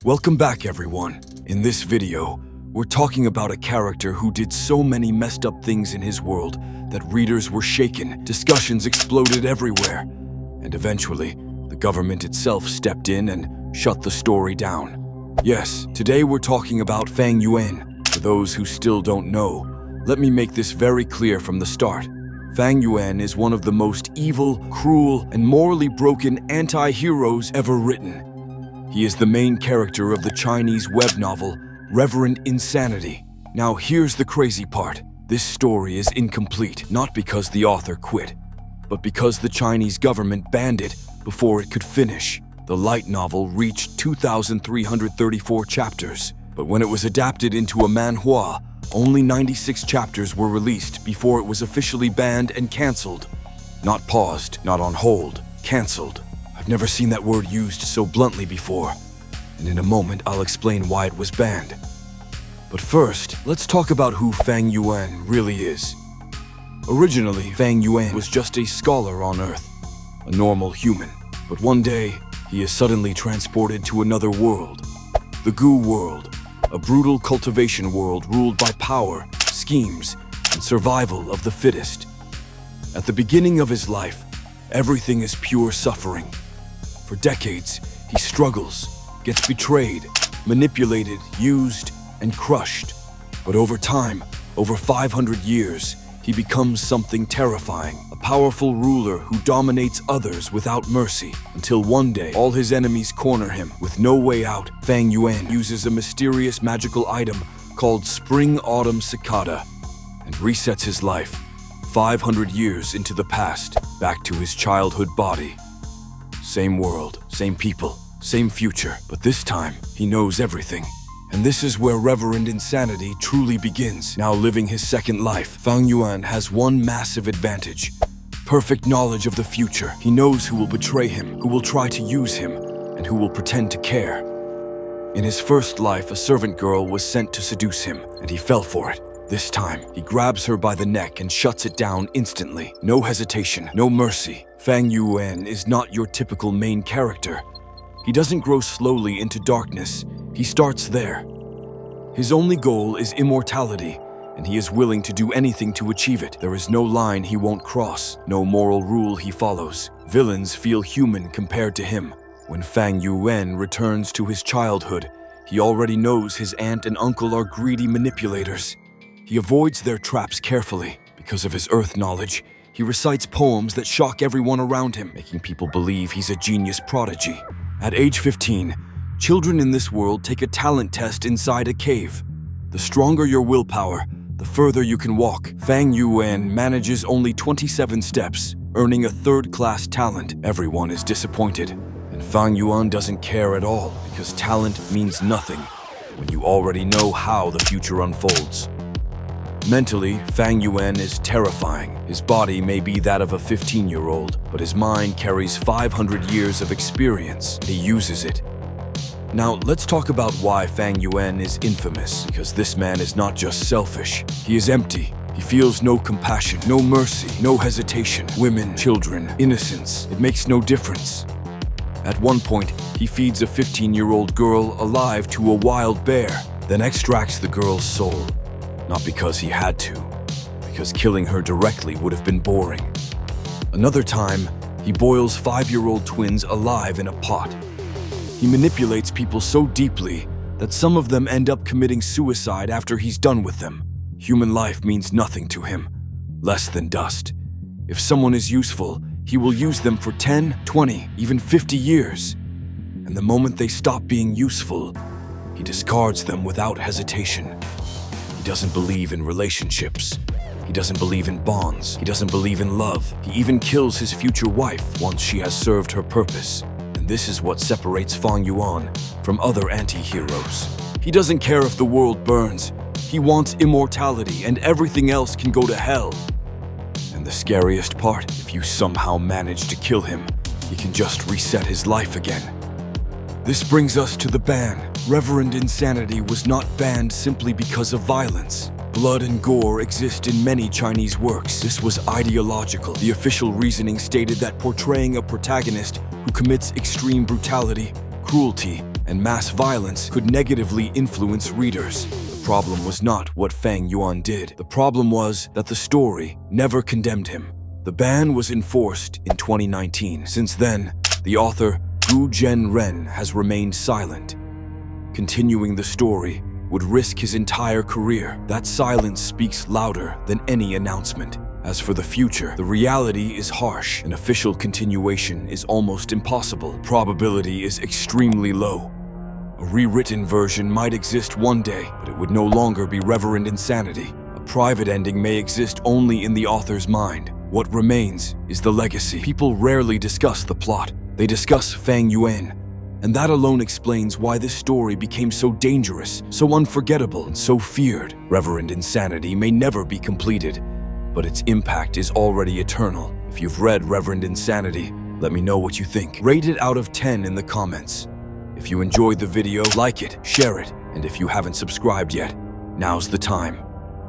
Welcome back, everyone. In this video, we're talking about a character who did so many messed up things in his world that readers were shaken, discussions exploded everywhere, and eventually, the government itself stepped in and shut the story down. Yes, today we're talking about Fang Yuan. For those who still don't know, let me make this very clear from the start. Fang Yuan is one of the most evil, cruel, and morally broken anti-heroes ever written. He is the main character of the Chinese web novel, Reverend Insanity. Now here's the crazy part. This story is incomplete, not because the author quit, but because the Chinese government banned it before it could finish. The light novel reached 2,334 chapters, but when it was adapted into a manhua, only 96 chapters were released before it was officially banned and cancelled. Not paused, not on hold, cancelled. I've never seen that word used so bluntly before, and in a moment I'll explain why it was banned. But first, let's talk about who Fang Yuan really is. Originally, Fang Yuan was just a scholar on Earth, a normal human. But one day, he is suddenly transported to another world, the Gu world, a brutal cultivation world ruled by power, schemes, and survival of the fittest. At the beginning of his life, everything is pure suffering. For decades, he struggles, gets betrayed, manipulated, used, and crushed. But over time, over 500 years, he becomes something terrifying, a powerful ruler who dominates others without mercy, until one day, all his enemies corner him. With no way out, Fang Yuan uses a mysterious magical item called Spring Autumn Cicada and resets his life, 500 years into the past, back to his childhood body. Same world, same people, same future, but this time, he knows everything. And this is where Reverend Insanity truly begins. Now living his second life, Fang Yuan has one massive advantage: perfect knowledge of the future. He knows who will betray him, who will try to use him, and who will pretend to care. In his first life, a servant girl was sent to seduce him, and he fell for it. This time, he grabs her by the neck and shuts it down instantly. No hesitation, no mercy. Fang Yuan is not your typical main character. He doesn't grow slowly into darkness. He starts there. His only goal is immortality, and he is willing to do anything to achieve it. There is no line he won't cross, no moral rule he follows. Villains feel human compared to him. When Fang Yuan returns to his childhood, he already knows his aunt and uncle are greedy manipulators. He avoids their traps carefully. Because of his earth knowledge, he recites poems that shock everyone around him, making people believe he's a genius prodigy. At age 15, children in this world take a talent test inside a cave. The stronger your willpower, the further you can walk. Fang Yuan manages only 27 steps, earning a third-class talent. Everyone is disappointed, and Fang Yuan doesn't care at all, because talent means nothing when you already know how the future unfolds. Mentally, Fang Yuan is terrifying. His body may be that of a 15-year-old, but his mind carries 500 years of experience. He uses it. Now, let's talk about why Fang Yuan is infamous, because this man is not just selfish. He is empty. He feels no compassion, no mercy, no hesitation. Women, children, innocence, it makes no difference. At one point, he feeds a 15-year-old girl alive to a wild bear, then extracts the girl's soul. Not because he had to, because killing her directly would have been boring. Another time, he boils 5-year-old twins alive in a pot. He manipulates people so deeply that some of them end up committing suicide after he's done with them. Human life means nothing to him, less than dust. If someone is useful, he will use them for 10, 20, even 50 years. And the moment they stop being useful, he discards them without hesitation. He doesn't believe in relationships. He doesn't believe in bonds. He doesn't believe in love. He even kills his future wife once she has served her purpose. And this is what separates Fang Yuan from other anti-heroes. He doesn't care if the world burns. He wants immortality, and everything else can go to hell. And the scariest part, if you somehow manage to kill him, he can just reset his life again. This brings us to the ban. Reverend Insanity was not banned simply because of violence. Blood and gore exist in many Chinese works. This was ideological. The official reasoning stated that portraying a protagonist who commits extreme brutality, cruelty, and mass violence could negatively influence readers. The problem was not what Fang Yuan did. The problem was that the story never condemned him. The ban was enforced in 2019. Since then, the author Gu Zhenren has remained silent. Continuing the story would risk his entire career. That silence speaks louder than any announcement. As for the future, the reality is harsh. An official continuation is almost impossible. Probability is extremely low. A rewritten version might exist one day, but it would no longer be Reverend Insanity. A private ending may exist only in the author's mind. What remains is the legacy. People rarely discuss the plot. They discuss Fang Yuan, and that alone explains why this story became so dangerous, so unforgettable, and so feared. Reverend Insanity may never be completed, but its impact is already eternal. If you've read Reverend Insanity, let me know what you think. Rate it out of 10 in the comments. If you enjoyed the video, like it, share it, and if you haven't subscribed yet, now's the time.